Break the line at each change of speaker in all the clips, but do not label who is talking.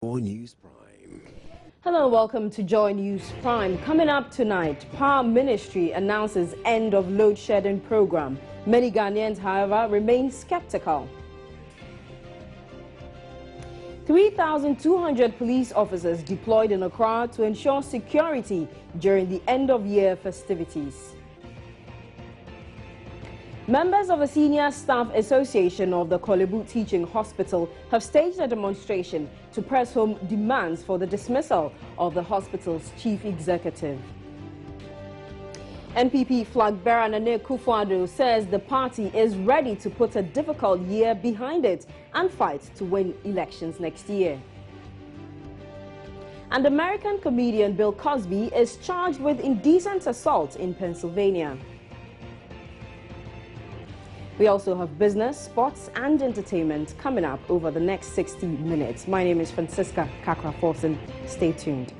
Joy News Prime.
Hello, welcome to Joy News Prime. Coming up tonight, Power Ministry announces end of load shedding program. Many Ghanaians, however, remain skeptical. 3,200 police officers deployed in Accra to ensure security during the end-of-year festivities. Members of a senior staff association of the Kolebu Teaching Hospital have staged a demonstration to press home demands for the dismissal of the hospital's chief executive. NPP flag bearer Nane Akufo-Addo says the party is ready to put a difficult year behind it and fight to win elections next year. And American comedian Bill Cosby is charged with indecent assault in Pennsylvania. We also have business, sports and entertainment coming up over the next 60 minutes. My name is Francisca Kakra-Forson. Stay tuned.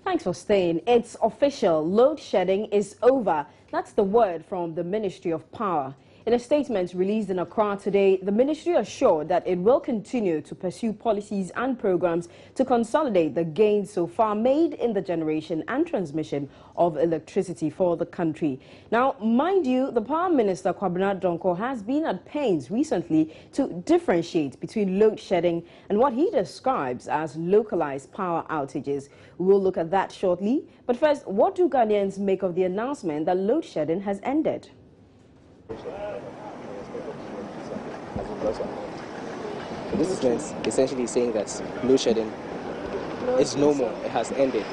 Thanks for staying. It's official. Load shedding is over. That's the word from the Ministry of Power. In a statement released in Accra today, the ministry assured that it will continue to pursue policies and programs to consolidate the gains so far made in the generation and transmission of electricity for the country. Now, mind you, the Power Minister, Kwabena Donkor, has been at pains recently to differentiate between load shedding and what he describes as localized power outages. We'll look at that shortly. But first, what do Ghanaians make of the announcement that load shedding has ended?
This is essentially saying that load shedding is no more, it has ended.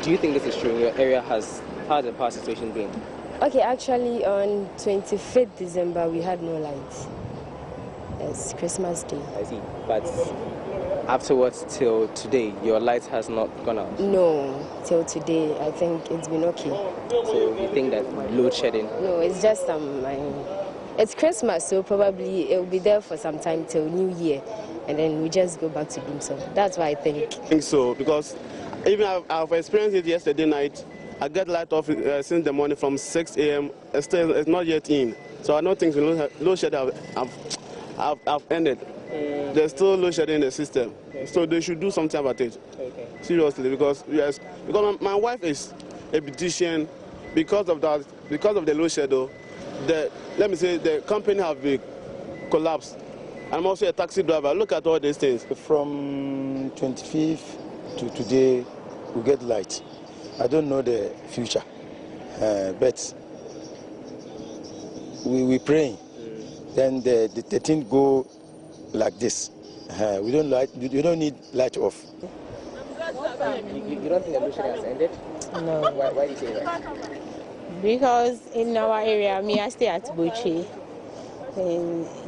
Do you think this is true in your area? How has the power situation been?
Okay, actually on 25th December we had no lights. It's Christmas Day.
I see, but afterwards till today your light has not gone out?
No, till today I think it's been okay.
So you think that load shedding?
No, it's just it's Christmas, so probably it will be there for some time till New Year, and then we just go back to doom. So that's why I think.
I think so, because even I've experienced it yesterday night. I get light off since the morning from 6 a.m. It's not yet in, so I don't think the load shedding have ended. There's still load shedding in the system, so they should do something about it.
Okay.
Seriously, because my wife is a beautician. Because of that, because of the load shedding, let me say the company have been collapsed. I'm also a taxi driver. Look at all these things.
From 25th to today, we get light. I don't know the future, but we pray. Then the thing go like this. We don't need light off.
You don't think the load shedding has ended?
No.
Why do you say that?
Because in our area, I stay at Buchi.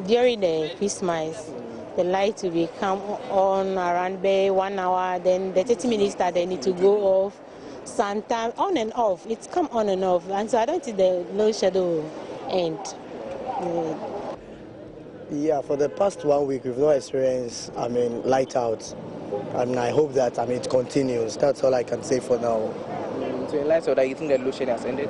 During the Christmas, the light will become on around 1 hour, then the 30 minutes that they need to go off. Sometimes on and off, it's come on and off, and so I don't think the load shedding will end.
Yeah, for the past 1 week, we've not experienced, light out. And I hope that, it continues. That's all I can say for now.
So in light of that, you think the load shedding has ended?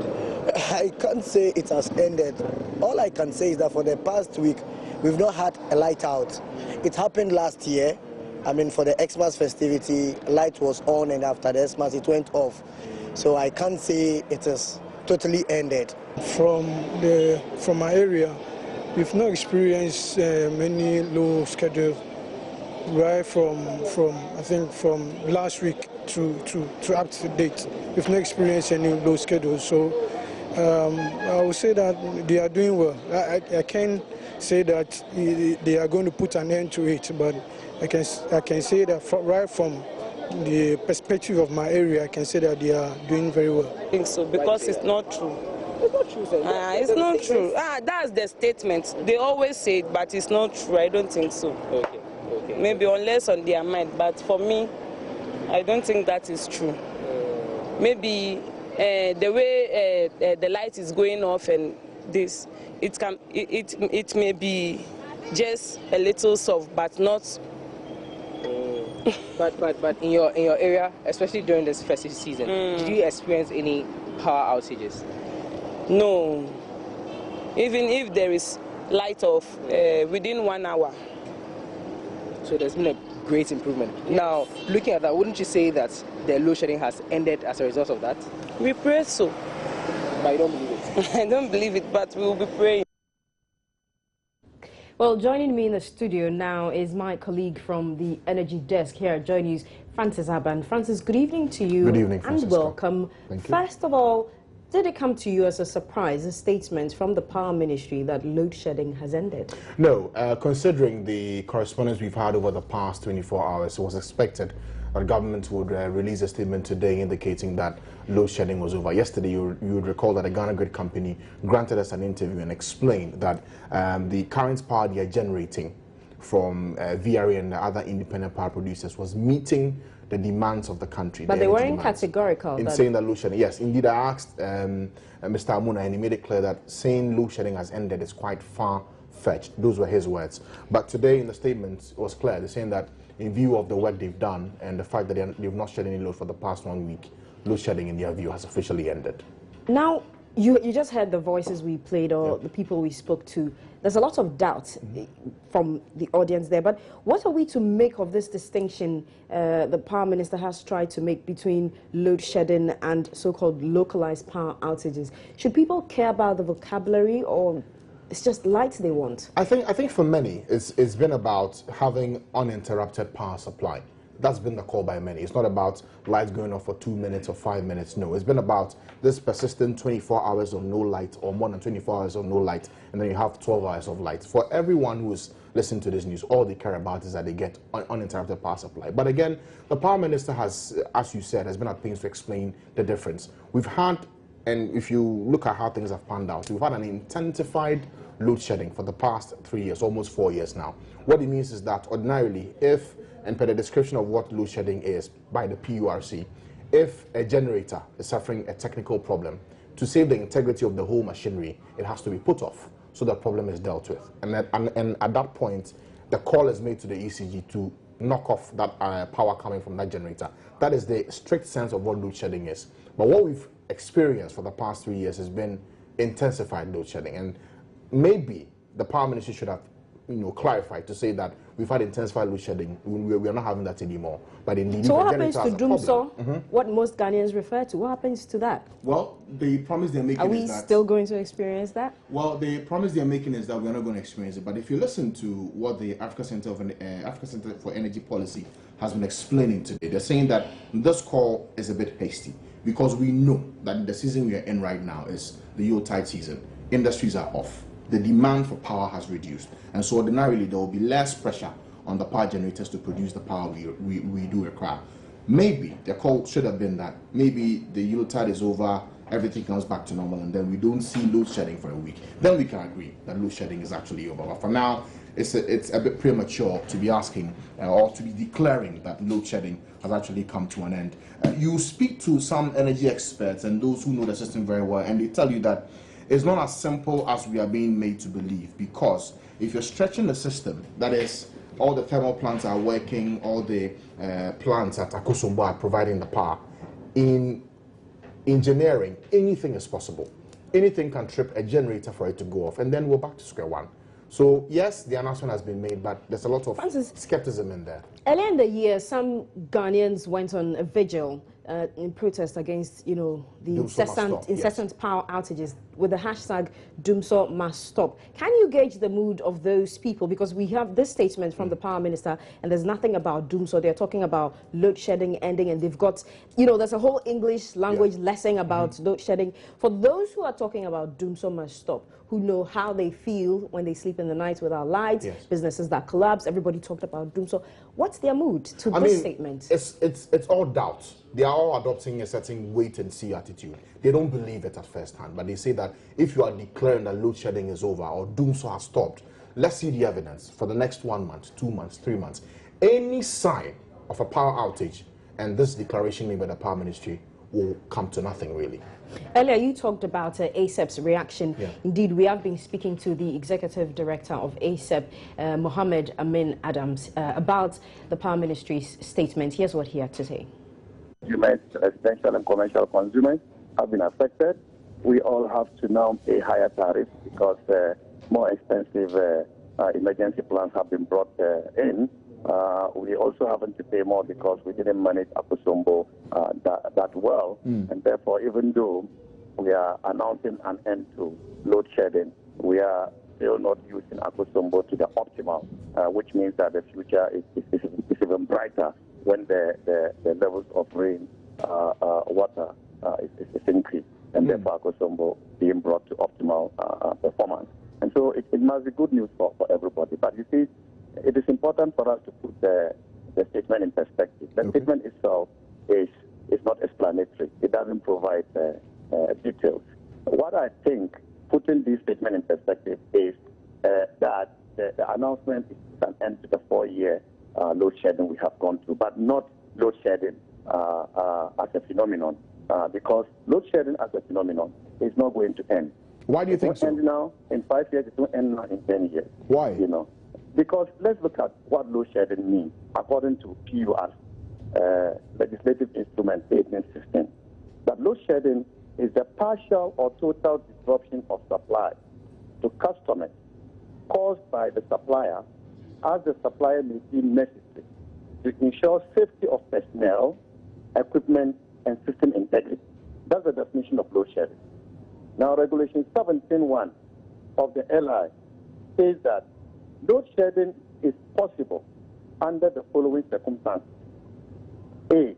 I can't say it has ended. All I can say is that for the past week, we've not had a light out. It happened last year. For the Xmas festivity, light was on, and after the Xmas, it went off. So I can't say it has totally ended.
From my area, we've not experienced many low schedules. Right from I think from last week to up to date, we've not experienced any low schedules. So I would say that they are doing well. I can't say that they are going to put an end to it, but I can say that right from the perspective of my area, I can say that they are doing very well.
I think so, because it's not true.
It's not true, sir.
It's not true. That's the statement. They always say it, but it's not true. I don't think so.
Okay.
Maybe unless on their mind, but for me, I don't think that is true. Maybe the way the light is going off and this, it may be just a little soft, but not.
But in your area, especially during this festive season, did you experience any power outages?
No. even if there is light off within 1 hour.
So there's been a great improvement. Now, looking at that, wouldn't you say that the load shedding has ended as a result of that?
We pray so.
But you don't believe it?
I don't believe it, but we will be praying.
Well, joining me in the studio now is my colleague from the Energy Desk here at Joy News, Francis Aban. Francis, good evening to you.
Good evening, Francisco.
And welcome.
Thank you.
First of all, did it come to you as a surprise, a statement from the Power Ministry that load shedding has ended?
No, considering the correspondence we've had over the past 24 hours, it was expected that government would release a statement today indicating that load shedding was over. Yesterday, you would recall that a Ghana Grid company granted us an interview and explained that the current power they are generating from VRA and the other independent power producers was meeting the demands of the country.
But they weren't categorical.
In saying that load shedding, yes, indeed, I asked Mr. Amuna and he made it clear that saying load shedding has ended is quite far-fetched. Those were his words. But today in the statement, it was clear. They're saying that in view of the work they've done and the fact that they've not shed any load for the past 1 week, load shedding in their view has officially ended.
Now, you just heard the voices we played or the people we spoke to. There's a lot of doubt from the audience there. But what are we to make of this distinction the Power Minister has tried to make between load shedding and so-called localized power outages? Should people care about the vocabulary, or it's just light they want?
I think for many, it's been about having uninterrupted power supply. That's been the call by many. It's not about lights going off for 2 minutes or 5 minutes. No, it's been about this persistent 24 hours of no light or more than 24 hours of no light, and then you have 12 hours of light. For everyone who's listening to this news, all they care about is that they get uninterrupted power supply. But again, the Power Minister has, as you said, has been at pains to explain the difference. We've had, and if you look at how things have panned out, we've had an intensified load shedding for the past 3 years, almost 4 years now. What it means is that ordinarily, if, and per the description of what load shedding is by the PURC, if a generator is suffering a technical problem, to save the integrity of the whole machinery, it has to be put off so the problem is dealt with. And at that point, the call is made to the ECG to knock off that power coming from that generator. That is the strict sense of what load shedding is. But what we've experienced for the past 3 years has been intensified load shedding. And maybe the Power Ministry should have clarified to say that we've had intensified load shedding. We are not having that anymore. But indeed,
so what happens to Dumso? What most Ghanaians refer to? What happens to that?
Well, the promise they're making
is that... Are we still going to experience that?
Well, the promise they're making is that we're not going to experience it. But if you listen to what the Africa Center for Energy Policy has been explaining today, they're saying that this call is a bit hasty because we know that the season we are in right now is the Yuletide season. Industries are off. The demand for power has reduced, and so ordinarily there will be less pressure on the power generators to produce the power we do require. Maybe the call should have been that maybe the Yuletide is over, everything comes back to normal, and then we don't see load shedding for a week. Then we can agree that load shedding is actually over. But for now, it's a bit premature to be asking or to be declaring that load shedding has actually come to an end. You speak to some energy experts and those who know the system very well, and they tell you that it's not as simple as we are being made to believe, because if you're stretching the system, that is, all the thermal plants are working, all the plants at Akosombo are providing the power. In engineering, anything is possible. Anything can trip a generator for it to go off, and then we're back to square one. So yes, the announcement has been made, but there's a lot of skepticism in there.
Earlier in the year, some Ghanaians went on a vigil in protest against, the incessant power outages with the hashtag Dumso must stop. Can you gauge the mood of those people? Because we have this statement from the Power Minister, and there's nothing about Dumso. They're talking about load shedding ending, and they've got, there's a whole English language lesson about load shedding. For those who are talking about Dumso must stop, who know how they feel when they sleep in the night without lights, businesses that collapse, everybody talked about Dumso. What's their mood to this statement?
It's all doubt. They are all adopting a certain wait-and-see attitude. They don't believe it at first hand, but they say that if you are declaring that load shedding is over or Dumso has stopped, let's see the evidence for the next 1 month, 2 months, 3 months. Any sign of a power outage, and this declaration made by the Power Ministry will come to nothing, really.
Earlier, you talked about ASEP's reaction. Yeah. Indeed, we have been speaking to the Executive Director of ASEP, Mohammed Amin Adams, about the Power Ministry's statement. Here's what he had to say.
Residential and commercial consumers have been affected. we all have to now pay higher tariffs because more expensive emergency plans have been brought in. We also having to pay more because we didn't manage Akosombo that well. And therefore, even though we are announcing an end to load shedding, we are still not using Akosombo to the optimal, which means that the future is even brighter when the levels of rain, water is increased, and therefore Akosombo being brought to optimal performance. And so it must be good news for everybody. But you see, it is important for us to put the statement in perspective. The statement itself is not explanatory. It doesn't provide details. What I think, putting this statement in perspective, is that the announcement is an end to the 4-year load shedding we have gone through, but not load shedding as a phenomenon, because load shedding as a phenomenon is not going to end.
Why do you think so?
It won't end now in 5 years, it won't end now in 10 years.
Why?
Because let's look at what load shedding means according to PUR's legislative instrument 1816. That load shedding is the partial or total disruption of supply to customers caused by the supplier as the supplier may deem necessary to ensure safety of personnel, equipment, and system integrity. That's the definition of load shedding. Now, Regulation 17.1 of the LI says that load shedding is possible under the following circumstances. A,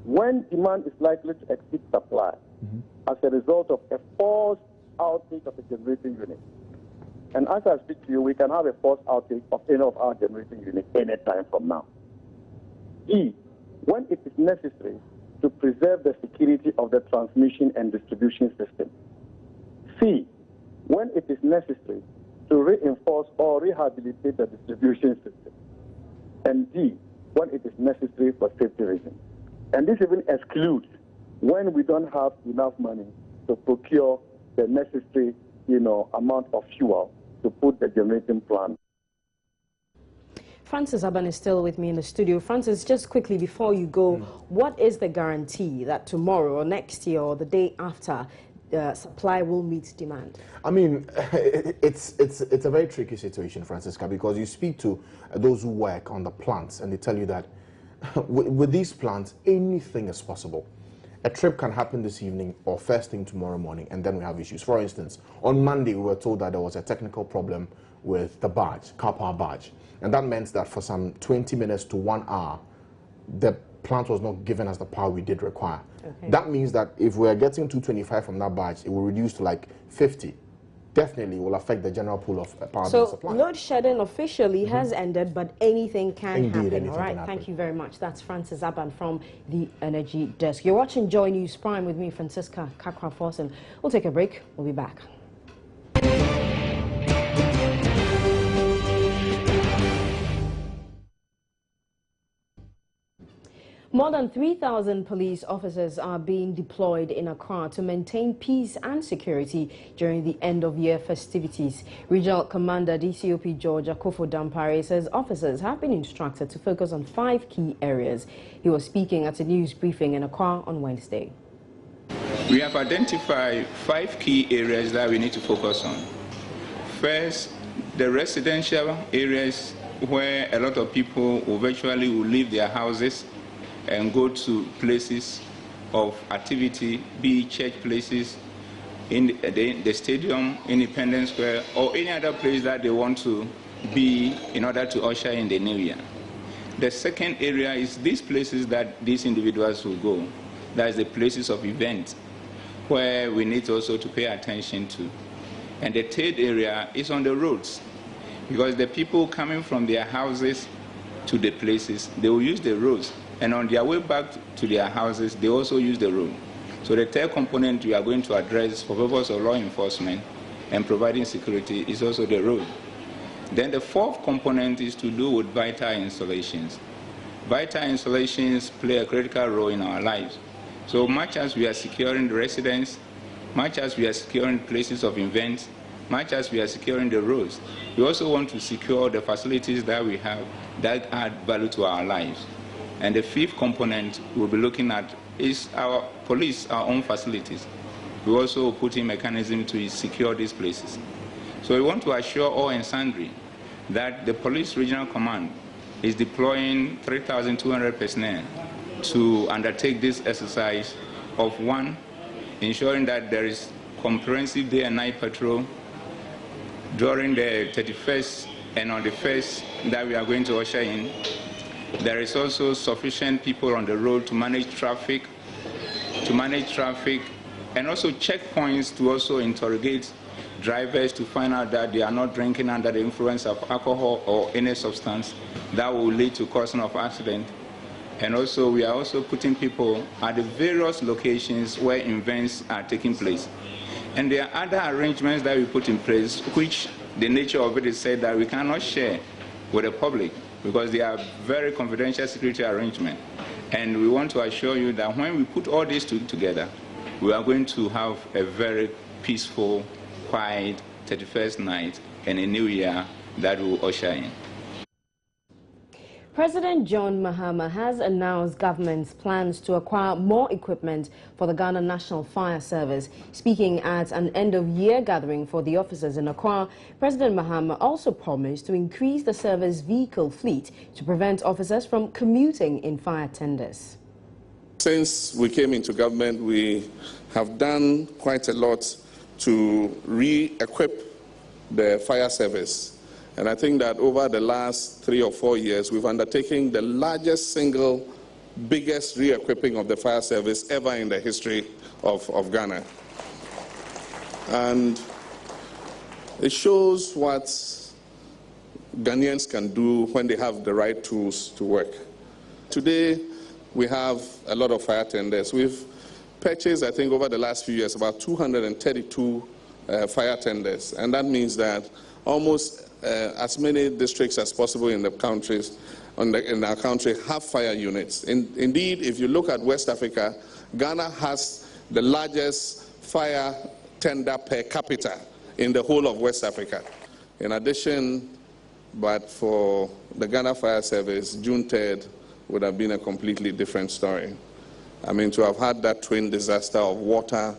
when demand is likely to exceed supply as a result of a forced outage of a generating unit. And as I speak to you, we can have a forced outage of any of our generating units any time from now. E, when it is necessary to preserve the security of the transmission and distribution system. C, when it is necessary to reinforce or rehabilitate the distribution system. And D, when it is necessary for safety reasons. And this even excludes when we don't have enough money to procure the necessary, amount of fuel to put the generating plant.
Francis Aban is still with me in the studio. Francis, just quickly before you go, what is the guarantee that tomorrow or next year or the day after supply will meet demand?
I mean, it's a very tricky situation, Francisca, because you speak to those who work on the plants and they tell you that with these plants, anything is possible. A trip can happen this evening or first thing tomorrow morning, and then we have issues. For instance, on Monday, we were told that there was a technical problem with the barge, car power barge. And that meant that for some 20 minutes to 1 hour, the plant was not giving us the power we did require. That means that if we're getting 225 from that barge, it will reduce to like 50. Definitely will affect the general pool of power being supplied.
So load shedding officially has ended, but anything can happen.
Anything
all right,
can happen.
Thank you very much. That's Francis Aban from the Energy Desk. You're watching Joy News Prime with me, Francisca Kakra-Forson. We'll take a break. We'll be back. More than 3,000 police officers are being deployed in Accra to maintain peace and security during the end-of-year festivities. Regional Commander DCOP George Akofo-Dampare says officers have been instructed to focus on 5 key areas. He was speaking at a news briefing in Accra on Wednesday.
We have identified 5 key areas that we need to focus on. First, the residential areas where a lot of people will virtually leave their houses and go to places of activity, be it church places, in the stadium, Independence Square, or any other place that they want to be in order to usher in the new year. The second area is these places that these individuals will go. That is the places of event, where we need also to pay attention to. And the third area is on the roads, because the people coming from their houses to the places, they will use the roads. And on their way back to their houses, they also use the road. So the third component we are going to address for purpose of law enforcement and providing security is also the road. Then the fourth component is to do with vital installations. Vital installations play a critical role in our lives. So much as we are securing the residents, much as we are securing places of events, much as we are securing the roads, we also want to secure the facilities that we have that add value to our lives. And the fifth component we'll be looking at is our police, our own facilities. we also put in mechanism to secure these places. So we want to assure all and sundry that the Police Regional Command is deploying 3,200 personnel to undertake this exercise of one, ensuring that there is comprehensive day and night patrol during the 31st and on the 1st that we are going to usher in. There is also sufficient people on the road to manage traffic, and also checkpoints to also interrogate drivers to find out that they are not drinking under the influence of alcohol or any substance that will lead to causing of accident. And also, we are also putting people at the various locations where events are taking place. And there are other arrangements that we put in place, which the nature of it is said that we cannot share with the public because they are very confidential security arrangements. And we want to assure you that when we put all these together, we are going to have a very peaceful, quiet 31st night and a new year that will usher in.
President John Mahama has announced government's plans to acquire more equipment for the Ghana National Fire Service. Speaking at an end-of-year gathering for the officers in Accra, President Mahama also promised to increase the service vehicle fleet to prevent officers from commuting in fire tenders.
Since we came into government, we have done quite a lot to re-equip the fire service. And I think that over the last 3 or 4 years, we've undertaken the largest single, biggest re-equipping of the fire service ever in the history of Ghana. And it shows what Ghanaians can do when they have the right tools to work. Today, we have a lot of fire tenders. We've purchased, I think, over the last few years, about 232 fire tenders. And that means that almost as many districts as possible in the countries, in our country, have fire units. Indeed, if you look at West Africa, Ghana has the largest fire tender per capita in the whole of West Africa. In addition, but for the Ghana Fire Service, June 3rd would have been a completely different story. I mean, to have had that twin disaster of water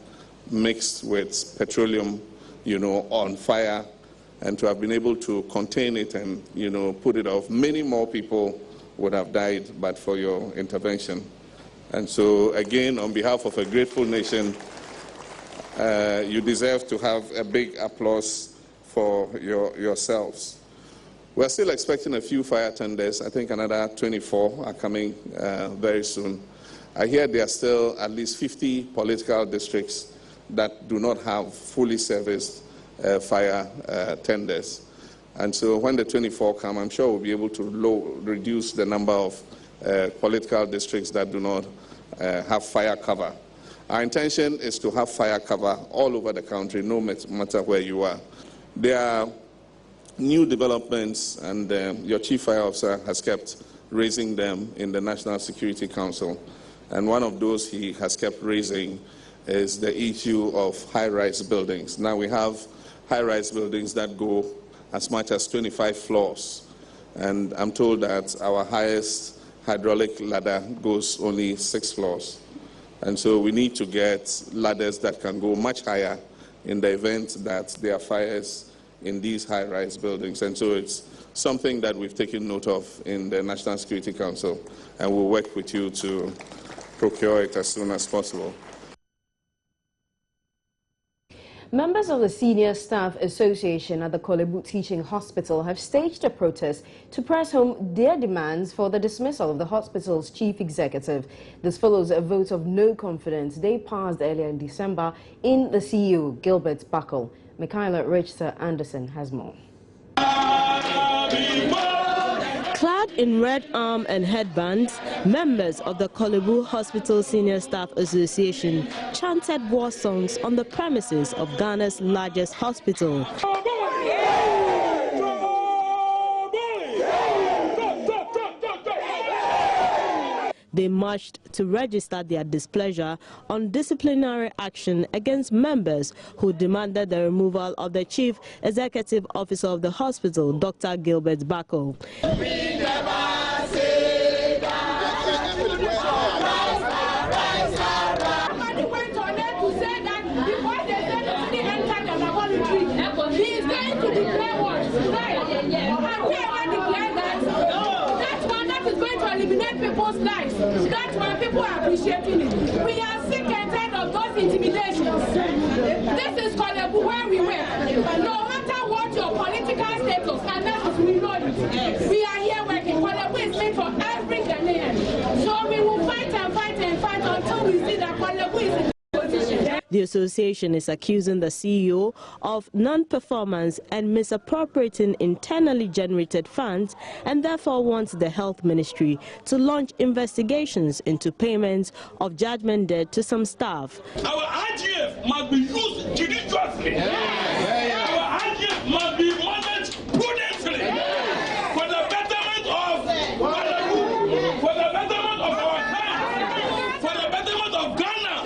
mixed with petroleum, on fire, and to have been able to contain it and, put it off. Many more people would have died but for your intervention. And so, again, on behalf of a grateful nation, you deserve to have a big applause for yourselves. We're still expecting a few fire tenders. I think another 24 are coming very soon. I hear there are still at least 50 political districts that do not have fully serviced fire tenders. And so when the 24 come, I'm sure we'll be able to reduce the number of political districts that do not have fire cover. Our intention is to have fire cover all over the country, no matter where you are. There are new developments, and your Chief Fire Officer has kept raising them in the National Security Council. And one of those he has kept raising is the issue of high-rise buildings. Now we have high-rise buildings that go as much as 25 floors. And I'm told that our highest hydraulic ladder goes only 6 floors. And so we need to get ladders that can go much higher in the event that there are fires in these high-rise buildings. And so it's something that we've taken note of in the National Security Council, and we'll work with you to procure it as soon as possible.
Members of the Senior Staff Association at the Kolebu Teaching Hospital have staged a protest to press home their demands for the dismissal of the hospital's chief executive. This follows a vote of no confidence they passed earlier in December in the CEO, Gilbert Buckle. Michaela Richter Anderson has more.
Clad in red arm and headbands, members of the Kolebu Hospital Senior Staff Association chanted war songs on the premises of Ghana's largest hospital. They marched to register their displeasure on disciplinary action against members who demanded the removal of the Chief Executive Officer of the hospital, Dr. Gilbert Buckle.
people's lives. That's why people are appreciating it. We are sick and tired of those intimidations. This is Kolebu where we work. No matter what your political status, and that is we know it. We are here working. Kolebu is made for every Ghanaian. So we will fight and fight and fight until we see that Kolebu is in the position.
The association is accusing the CEO of non-performance and misappropriating internally generated funds, and therefore wants the Health Ministry to launch investigations into payments of judgment debt to some staff.
Our IGF must be used judiciously. Our IGF must be managed prudently for the betterment of Kolebu, for the betterment of our country, for the betterment of Ghana.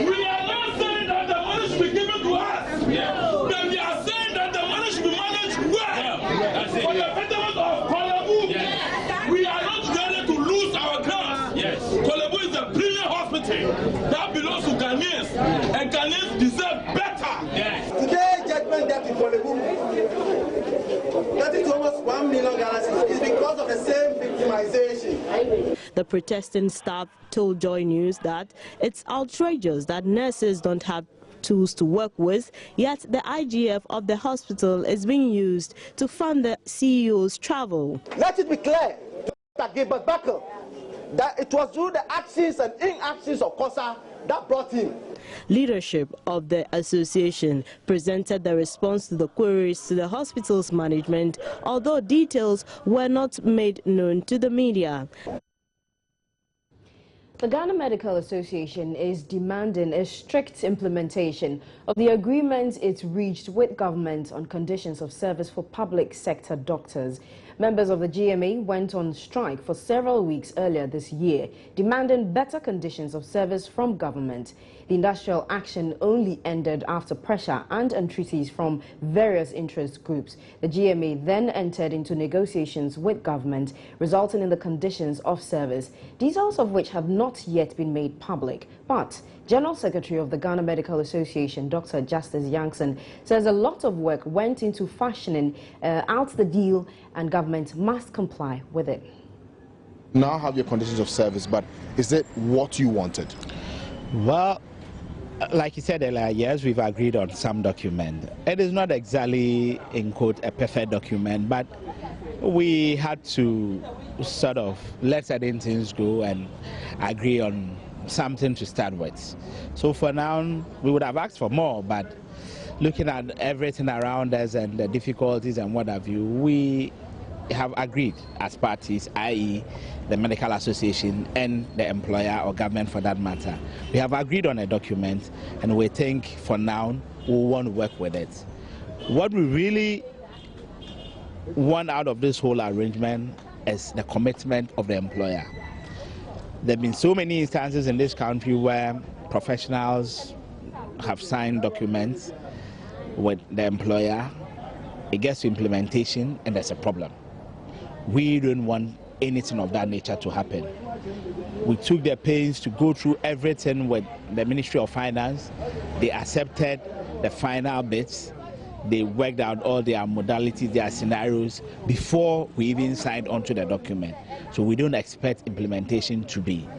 We are not saying that the money should be given to us, but we are saying that the money should be managed well for the betterment of Kolebu. We are not ready to lose our ground. Kolebu is a brilliant hospital that belongs to Ghanaians, and Ghanaians deserve better.
Today, judgment debt in Kolebu, getting to almost 1 million Ghana is because of the same victimization.
The protesting staff told Joy News that it's outrageous that nurses don't have tools to work with, yet the IGF of the hospital is being used to fund the CEO's travel.
Let it be clear to Gilbert Baker that it was through the actions and inactions of COSA that brought him.
Leadership of the association presented the response to the queries to the hospital's management, although details were not made known to the media.
The Ghana Medical Association is demanding a strict implementation of the agreement it reached with government on conditions of service for public sector doctors. Members of the GMA went on strike for several weeks earlier this year, demanding better conditions of service from government. The industrial action only ended after pressure and entreaties from various interest groups. The GMA then entered into negotiations with government, resulting in the conditions of service, details of which have not yet been made public. But General Secretary of the Ghana Medical Association, Dr. Justice Yankson, says a lot of work went into fashioning out the deal, and government must comply with it.
Now have your conditions of service, but is it what you wanted?
Well, like you said earlier, yes, we've agreed on some document. It is not exactly, in quote, a perfect document, but we had to sort of let certain things go and agree on something to start with. So for now, we would have asked for more, but looking at everything around us and the difficulties and what have you, we have agreed as parties, i.e. the Medical Association and the employer or government for that matter. We have agreed on a document, and we think for now we want to work with it. What we really want out of this whole arrangement is the commitment of the employer. There have been so many instances in this country where professionals have signed documents with the employer, it gets to implementation and there's a problem. We don't want anything of that nature to happen. We took the pains to go through everything with the Ministry of Finance. They accepted the final bits. They worked out all their modalities, their scenarios before we even signed onto the document. So we don't expect implementation to be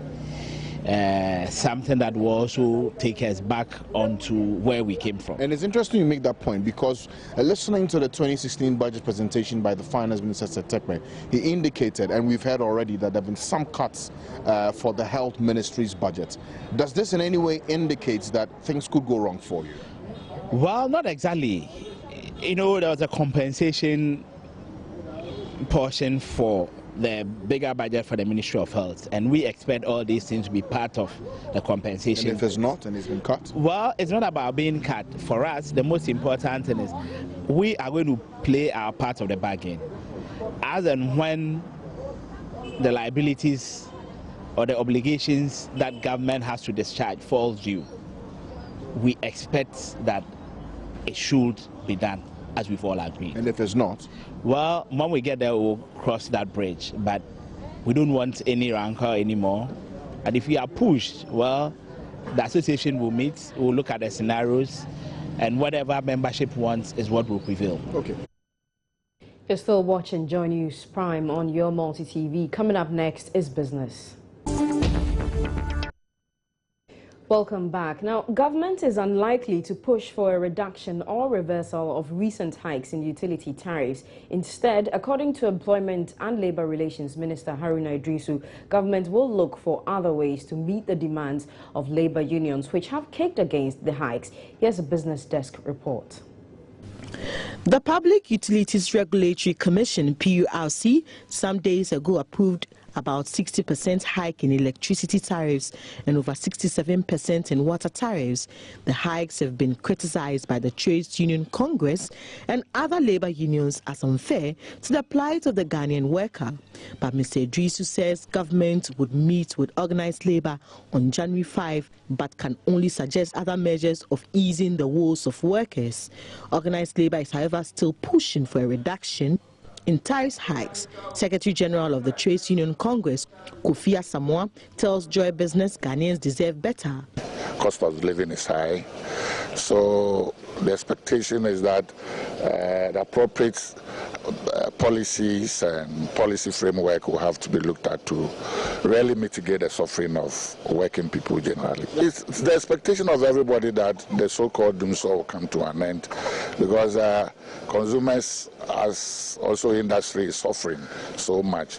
something that will also take us back onto where we came from.
And it's interesting you make that point, because listening to the 2016 budget presentation by the Finance Minister, Setekme, he indicated, and we've heard already, that there have been some cuts for the Health Ministry's budget. Does this in any way indicate that things could go wrong for you?
Well, not exactly. You know, there was a compensation portion for the bigger budget for the Ministry of Health, and we expect all these things to be part of the compensation.
And if it's not, and it's been cut?
Well, it's not about being cut. For us, the most important thing is we are going to play our part of the bargain. As and when the liabilities or the obligations that government has to discharge falls due, we expect that it should be done as we've all agreed.
And if it's not?
Well, when we get there, we'll cross that bridge. But we don't want any rancor anymore. And if we are pushed, well, the association will meet, we'll look at the scenarios, and whatever membership wants is what will prevail.
Okay.
You're still watching Joy News Prime on your multi-TV. Coming up next is business. Welcome back. Now, government is unlikely to push for a reduction or reversal of recent hikes in utility tariffs. Instead, according to Employment and Labour Relations Minister Haruna Idrisu, government will look for other ways to meet the demands of labour unions, which have kicked against the hikes. Here's a Business Desk report.
The Public Utilities Regulatory Commission, PURC, some days ago approved about 60% hike in electricity tariffs and over 67% in water tariffs. The hikes have been criticized by the Trades Union Congress and other labor unions as unfair to the plight of the Ghanaian worker. But Mr. Idrisu says government would meet with organized labor on January 5, but can only suggest other measures of easing the woes of workers. Organized labor is, however, still pushing for a reduction in tariff hikes. Secretary General of the Trades Union Congress, Kofi Asamoah, tells Joy Business Ghanaians deserve better.
Cost of living is high, so the expectation is that the appropriate policies and policy framework will have to be looked at to really mitigate the suffering of working people generally. It's the expectation of everybody that the so-called doomsday will come to an end, because consumers, as also industry, is suffering so much.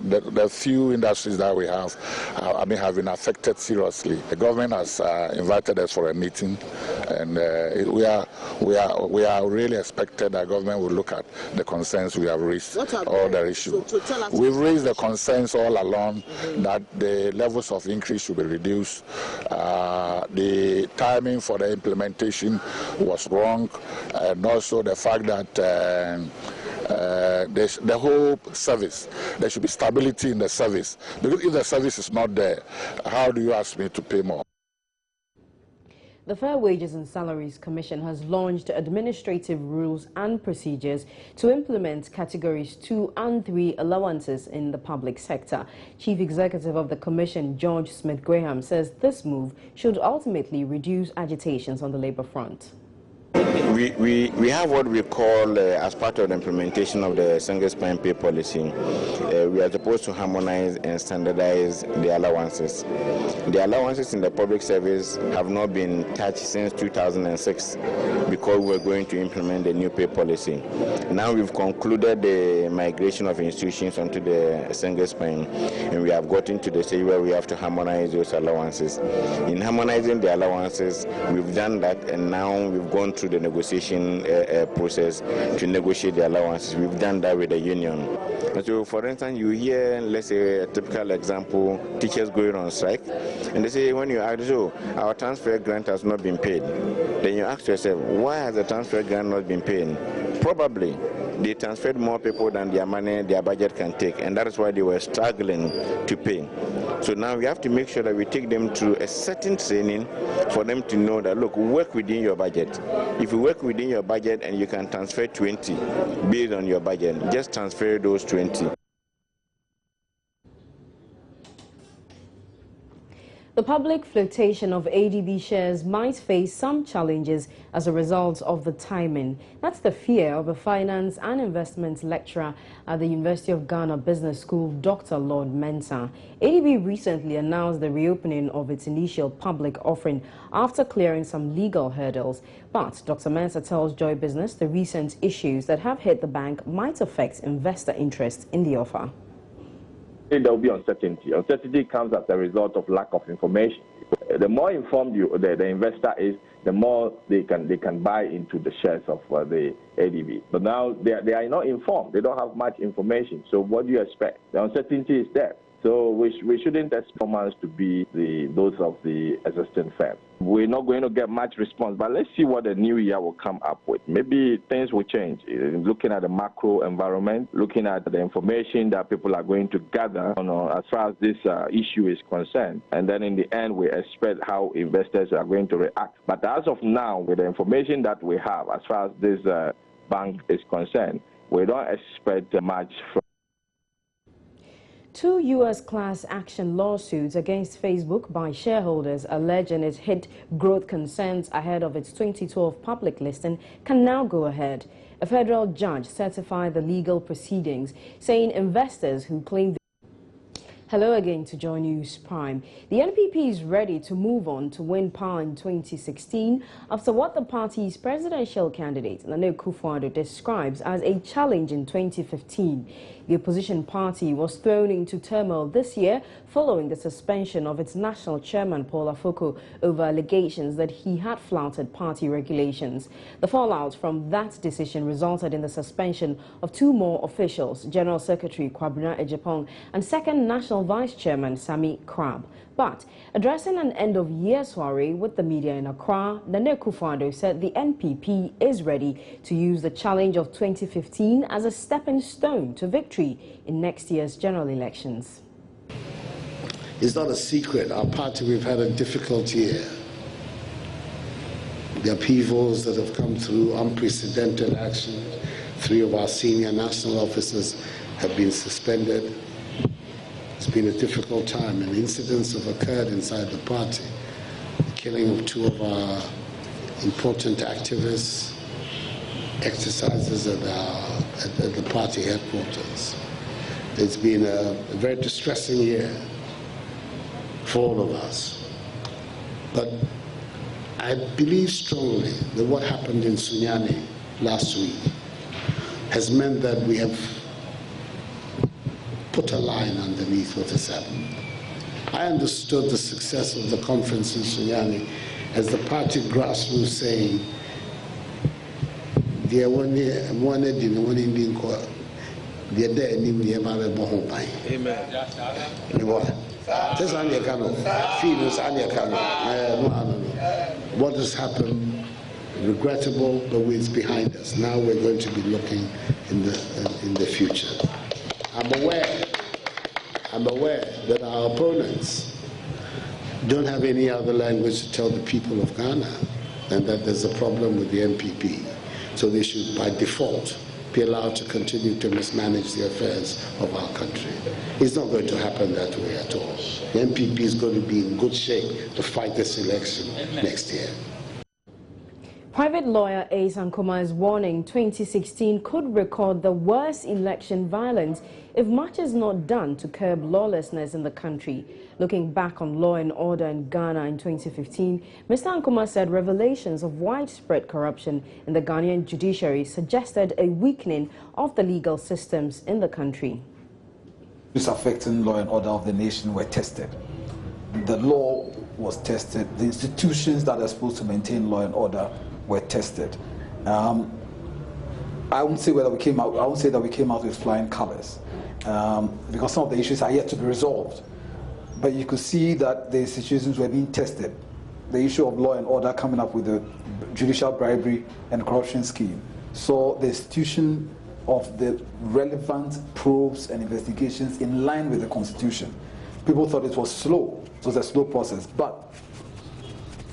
The few industries that we have have been affected seriously. The government has invited us for a meeting, and we are really expected that government will look at the concerns we have raised, all the issues. We've raised the concerns all along that the levels of increase should be reduced. The timing for the implementation was wrong, and also the fact that the whole service, there should be stability in the service. Because if the service is not there, how do you ask me to pay more?
The Fair Wages and Salaries Commission has launched administrative rules and procedures to implement categories 2 and 3 allowances in the public sector. Chief Executive of the Commission, George Smith-Graham, says this move should ultimately reduce agitations on the labour front.
We have what we call, as part of the implementation of the single spine pay policy, we are supposed to harmonize and standardize the allowances. The allowances in the public service have not been touched since 2006 because we're going to implement the new pay policy. Now we've concluded the migration of institutions onto the single spine, and we have gotten to the stage where we have to harmonize those allowances. In harmonizing the allowances, we've done that, and now we've gone through the negotiation process to negotiate the allowances. We've done that with the union. And so, for instance, you hear, let's say, a typical example, teachers going on strike, and they say, when you ask, so our transfer grant has not been paid, then you ask yourself, why has the transfer grant not been paid? Probably they transferred more people than their money, their budget can take, and that is why they were struggling to pay. So now we have to make sure that we take them through a certain training for them to know that, look, work within your budget. If you work within your budget and you can transfer 20 based on your budget, just transfer those 20.
The public flotation of ADB shares might face some challenges as a result of the timing. That's the fear of a finance and investment lecturer at the University of Ghana Business School, Dr. Lord Mensah. ADB recently announced the reopening of its initial public offering after clearing some legal hurdles. But Dr. Mensah tells Joy Business the recent issues that have hit the bank might affect investor interest in the offer.
There will be uncertainty. Uncertainty comes as a result of lack of information. The more informed the investor is, the more they can buy into the shares of the ADB. But now they are not informed. They don't have much information. So what do you expect? The uncertainty is there. So we shouldn't expect performance to be those of the existing firms. We're not going to get much response, but let's see what the new year will come up with. Maybe things will change. Looking at the macro environment, looking at the information that people are going to gather as far as this issue is concerned. And then in the end, we expect how investors are going to react. But as of now, with the information that we have, as far as this bank is concerned, we don't expect much from
Two U.S. class action lawsuits against Facebook by shareholders alleging it hid growth concerns ahead of its 2012 public listing can now go ahead. A federal judge certified the legal proceedings, saying investors who claim. Hello again to Joy News Prime. The NPP is ready to move on to win power in 2016 after what the party's presidential candidate, Nana Akufo-Addo, describes as a challenge in 2015. The opposition party was thrown into turmoil this year following the suspension of its national chairman, Paul Afoko, over allegations that he had flouted party regulations. The fallout from that decision resulted in the suspension of two more officials, General Secretary Kwabena Ejapong and second National Vice Chairman Sami Crab. But addressing an end-of-year soiree with the media in Accra, Nana Akufo-Addo said the NPP is ready to use the challenge of 2015 as a stepping stone to victory in next year's general elections.
It's not a secret. Our party, we've had a difficult year. The upheavals that have come through, unprecedented action. 3 of our senior national officers have been suspended. It's been a difficult time, and incidents have occurred inside the party. The killing of 2 of our important activists, exercises at the party headquarters. It's been a very distressing year for all of us. But I believe strongly that what happened in Sunyani last week has meant that we have put a line underneath what has happened. I understood the success of the conference in Sunyani as the party grassroots saying, what has happened, regrettable, but it's behind us. Now we're going to be looking in the future. I'm aware that our opponents don't have any other language to tell the people of Ghana, and that there's a problem with the NPP. So they should, by default, be allowed to continue to mismanage the affairs of our country. It's not going to happen that way at all. The NPP is going to be in good shape to fight this election next year.
Private lawyer Ace Ankoma is warning 2016 could record the worst election violence if much is not done to curb lawlessness in the country. Looking back on law and order in Ghana in 2015, Mr. Ankoma said revelations of widespread corruption in the Ghanaian judiciary suggested a weakening of the legal systems in the country.
Issues affecting law and order of the nation were tested. The law was tested. The institutions that are supposed to maintain law and order were tested. I won't say whether we came out. I won't say that we came out with flying colors, because some of the issues are yet to be resolved. But you could see that the institutions were being tested. The issue of law and order coming up with the judicial bribery and corruption scheme. So the institution of the relevant probes and investigations in line with the Constitution. People thought it was slow. It was a slow process, but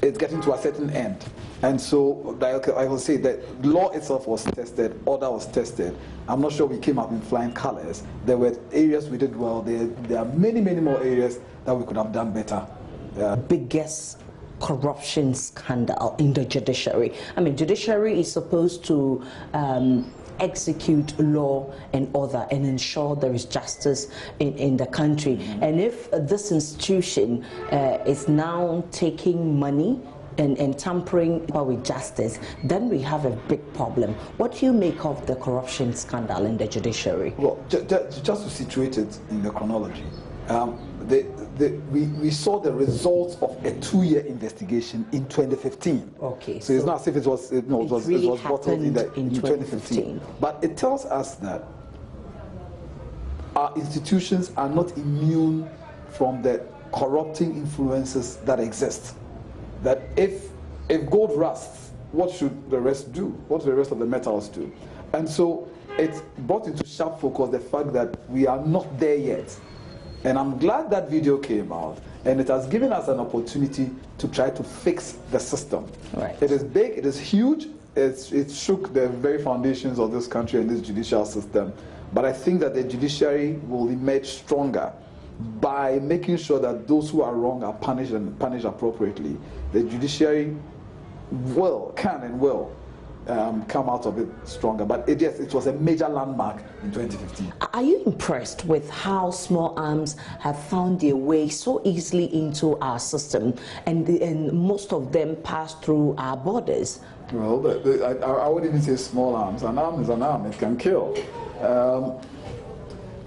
it's getting to a certain end. And so I will say that law itself was tested, order was tested. I'm not sure we came up in flying colors. There were areas we did well. There are many, many more areas that we could have done better.
Biggest corruption scandal in the judiciary. I mean, judiciary is supposed to execute law and order and ensure there is justice in the country. And if this institution is now taking money and tampering with justice, then we have a big problem. What do you make of the corruption scandal in the judiciary?
Well, just to situate it in the chronology, we saw the results of a 2-year investigation in 2015.
Okay.
So it's not as if it was
really
bottled in
2015.
But it tells us that our institutions are not immune from the corrupting influences that exist. That if gold rusts, what should the rest do? What do the rest of the metals do? And so it brought into sharp focus the fact that we are not there yet. And I'm glad that video came out, and it has given us an opportunity to try to fix the system.
Right.
It is big, it is huge, it shook the very foundations of this country and this judicial system. But I think that the judiciary will emerge stronger by making sure that those who are wrong are punished and punished appropriately. The judiciary can and will come out of it stronger. But yes, it was a major landmark in 2015.
Are you impressed with how small arms have found their way so easily into our system, and most of them pass through our borders?
Well, I wouldn't even say small arms. An arm is an arm. It can kill.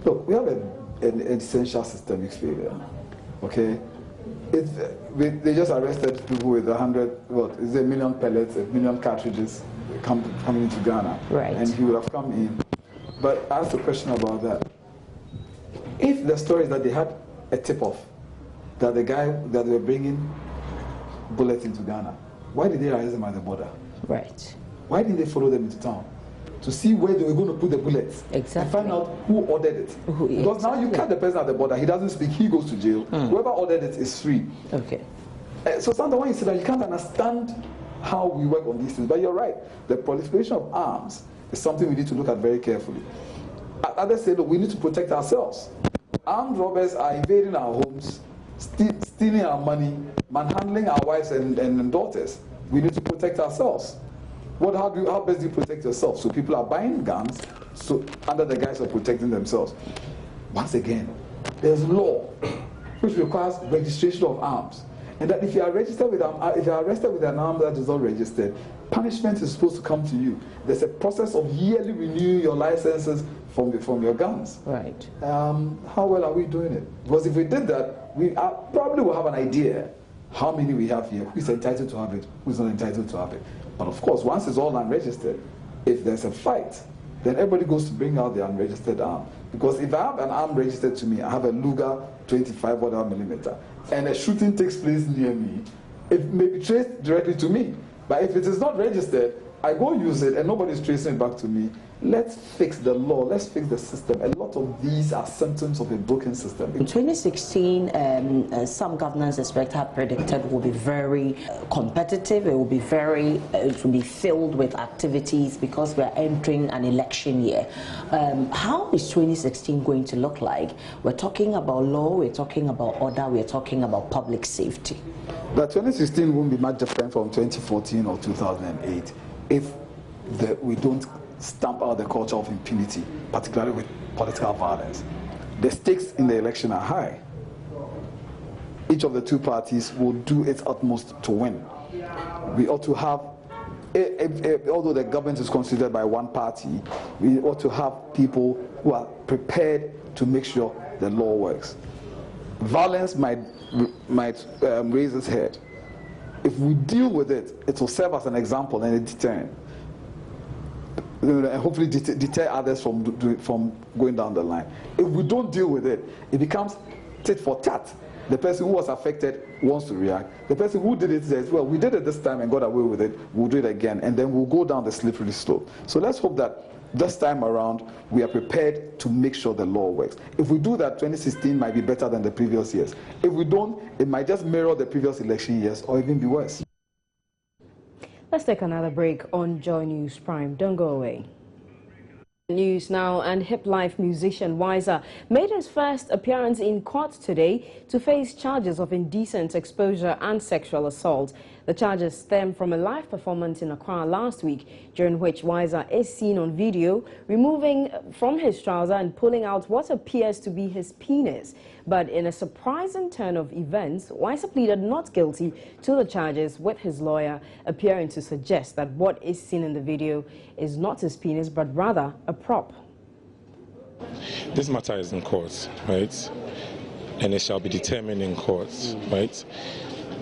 Look, we have an essential systemic failure. Okay, they just arrested people with 1 million pellets, 1 million cartridges coming into Ghana,
right?
And he would have come in. But I asked a question about that. If the story is that they had a tip-off that the guy that they were bringing bullets into Ghana, why did they arrest them at the border?
Right.
Why didn't they follow them into town to see where they were going to put the bullets?
Exactly.
And find out who ordered it. Because now you catch the person at the border, he doesn't speak, he goes to jail. Whoever ordered it is free.
Okay.
So sometimes when you say that, you can't understand how we work on these things. But you're right. The proliferation of arms is something we need to look at very carefully. Others say, look, we need to protect ourselves. Armed robbers are invading our homes, stealing our money, manhandling our wives and daughters. We need to protect ourselves. How best do you protect yourself? So people are buying guns under the guise of protecting themselves. Once again, there's law which requires registration of arms. And that if you are registered with if you are arrested with an arm that is not registered, punishment is supposed to come to you. There's a process of yearly renewing your licenses from your guns.
Right.
How well are we doing it? Because if we did that, we probably will have an idea how many we have here, who is entitled to have it, who is not entitled to have it. But of course, once it's all unregistered, if there's a fight, then everybody goes to bring out the unregistered arm. Because if I have an arm registered to me, I have a Luger 25mm, and a shooting takes place near me, it may be traced directly to me. But if it is not registered, I go use it and nobody's tracing it back to me. Let's fix the law, let's fix the system. A lot of these are symptoms of a broken system.
In 2016, some governance aspects have predicted will be very competitive. It will be filled with activities because we are entering an election year. How is 2016 going to look like? We're talking about law, we're talking about order, we're talking about public safety.
But 2016 won't be much different from 2014 or 2008 if we don't stamp out the culture of impunity, particularly with political violence. The stakes in the election are high. Each of the two parties will do its utmost to win. We ought to have, although the government is considered by one party, we ought to have people who are prepared to make sure the law works. Violence might raise its head. If we deal with it, it will serve as an example and a deterrent. And hopefully deter others from going down the line. If we don't deal with it, it becomes tit for tat. The person who was affected wants to react. The person who did it says, well, we did it this time and got away with it, we'll do it again, and then we'll go down the slippery slope. So let's hope that this time around, we are prepared to make sure the law works. If we do that, 2016 might be better than the previous years. If we don't, it might just mirror the previous election years or even be worse.
Let's take another break on Joy News Prime. Don't go away. News now, and hip life musician Wisa made his first appearance in court today to face charges of indecent exposure and sexual assault. The charges stem from a live performance in Accra last week, during which Wisa is seen on video removing from his trouser and pulling out what appears to be his penis. But in a surprising turn of events, Wisa pleaded not guilty to the charges, with his lawyer appearing to suggest that what is seen in the video is not his penis, but rather a prop.
This matter is in court, right? And it shall be determined in court, right?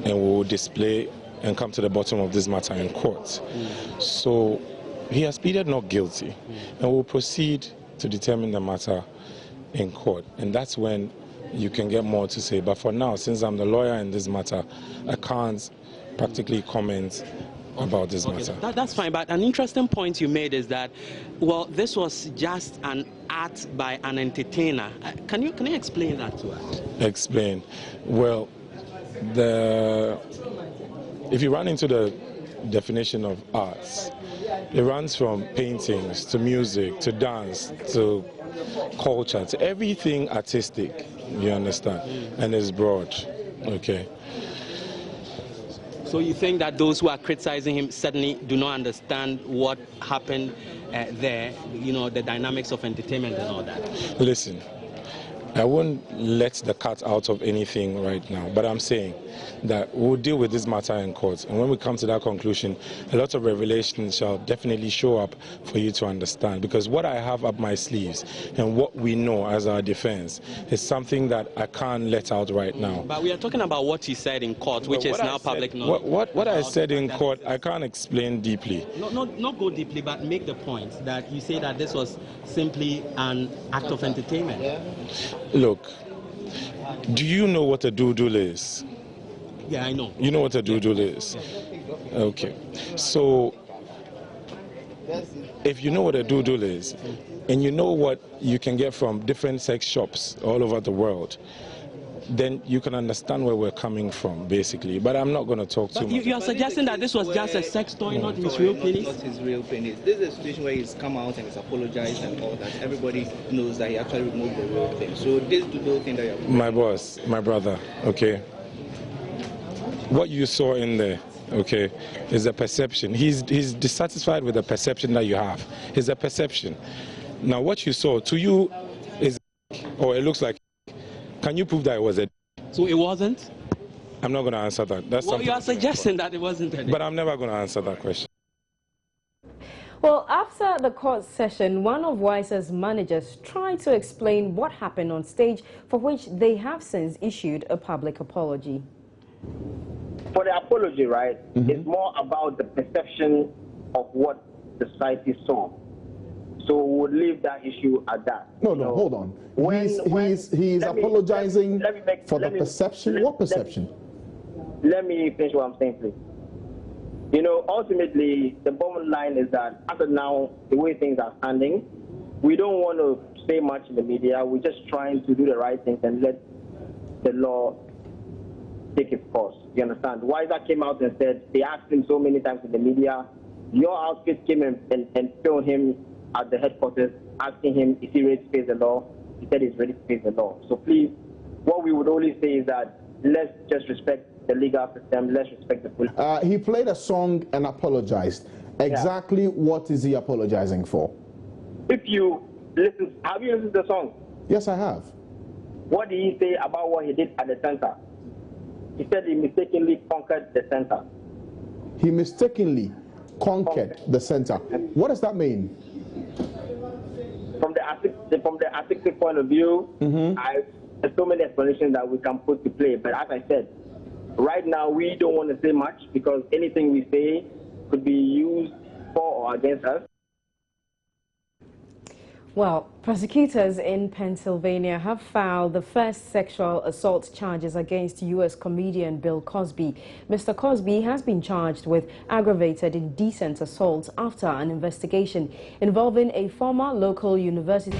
And we will display and come to the bottom of this matter in court. So he has pleaded not guilty, and we'll proceed to determine the matter in court. And that's when you can get more to say. But for now, since I'm the lawyer in this matter, I can't practically comment about this matter.
That's fine, but an interesting point you made is that, well, this was just an act by an entertainer. Can you explain that to us? Explain.
Well, if you run into the definition of arts. It runs from paintings to music to dance to culture to everything artistic, you understand, and it's broad. Okay.
So you think that those who are criticizing him certainly do not understand what happened there, you know, the dynamics of entertainment and all that?
Listen, I won't let the cat out of anything right now, but I'm saying that we'll deal with this matter in court. And when we come to that conclusion, a lot of revelations shall definitely show up for you to understand. Because what I have up my sleeves and what we know as our defense is something that I can't let out right now.
But we are talking about what he said in court, which is now public knowledge.
What I said in court, I can't explain deeply.
Not go deeply, but make the point that you say that this was simply an act of entertainment.
Look, do you know what a doodle is?
Yeah, I know.
You know what a doodle is? Okay. So, if you know what a doodle is, and you know what you can get from different sex shops all over the world, then you can understand where we're coming from, basically. But I'm not going to talk too much.
You are suggesting that this was just a sex toy, not his real penis?
Not his real penis. This is a situation where he's come out and he's apologized and all that. Everybody knows that he actually removed the real thing. So this doodle thing that you're...
My boss, my brother, okay? What you saw in there, okay, is a perception. He's dissatisfied with the perception that you have. It's a perception. Now, what you saw to you is, or it looks like, can you prove that it was a?
So it wasn't?
I'm not going to answer that. That's
well, you are suggesting that it wasn't a.
But I'm never going to answer that question.
Well, after the court session, one of Wisa's managers tried to explain what happened on stage, for which they have since issued a public apology.
For the apology, right, it's more about the perception of what the society saw. So we'll leave that issue at that.
No, hold on. He's apologizing for the perception. What perception?
Let me finish what I'm saying, please. You know, ultimately, the bottom line is that as of now, the way things are standing, we don't want to say much in the media. We're just trying to do the right things and let the law take its course. You understand? Wisa came out and said, they asked him so many times in the media, your outfit came and filmed him at the headquarters, asking him, is he ready to face the law? He said he's ready to face the law. So please, what we would only say is that let's just respect the legal system, let's respect the police.
He played a song and apologized. Exactly what is he apologizing for?
If you listen, have you listened to the song?
Yes, I have.
What did he say about what he did at the center? He said he mistakenly conquered the center.
He mistakenly conquered the center. What does that mean?
From the artistic point of view, there's so many explanations that we can put to play. But as I said, right now we don't want to say much because anything we say could be used for or against us.
Well, prosecutors in Pennsylvania have filed the first sexual assault charges against U.S. comedian Bill Cosby. Mr. Cosby has been charged with aggravated indecent assault after an investigation involving a former local university.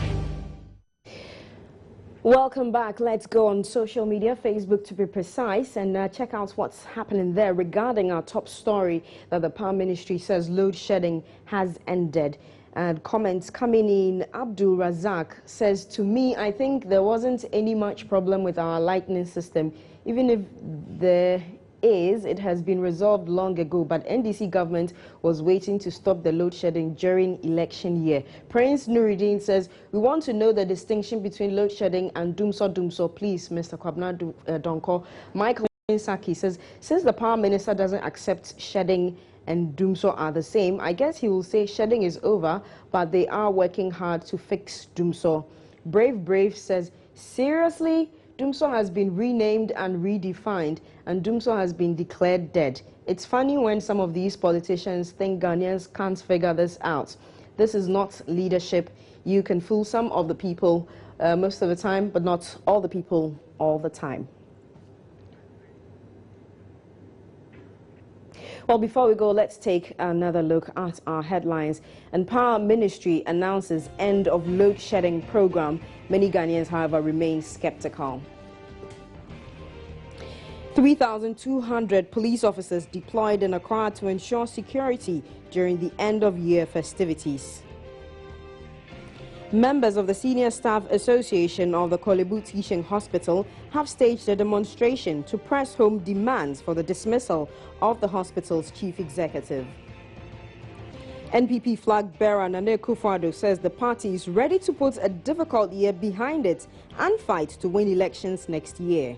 Welcome back. Let's go on social media, Facebook to be precise, and check out what's happening there regarding our top story that the Power Ministry says load shedding has ended. And comments coming in, Abdul Razak says, to me, I think there wasn't any much problem with our lightning system. Even if there is, it has been resolved long ago, but NDC government was waiting to stop the load shedding during election year. Prince Nuruddin says, we want to know the distinction between load shedding and dumso, please, Mr. Kwabna Donko. Michael Saki says, since the Power Minister doesn't accept shedding and dumso are the same, I guess he will say shedding is over, but they are working hard to fix dumso. Brave says, seriously? Dumso has been renamed and redefined, and dumso has been declared dead. It's funny when some of these politicians think Ghanaians can't figure this out. This is not leadership. You can fool some of the people most of the time, but not all the people all the time. Well, before we go, let's take another look at our headlines. And Power Ministry announces end of load shedding program. Many Ghanaians, however, remain skeptical. 3,200 police officers deployed in Accra to ensure security during the end-of-year festivities. Members of the Senior Staff Association of the Kolebu Teaching Hospital have staged a demonstration to press home demands for the dismissal of the hospital's chief executive. NPP flag bearer Nana Akufo-Addo says the party is ready to put a difficult year behind it and fight to win elections next year.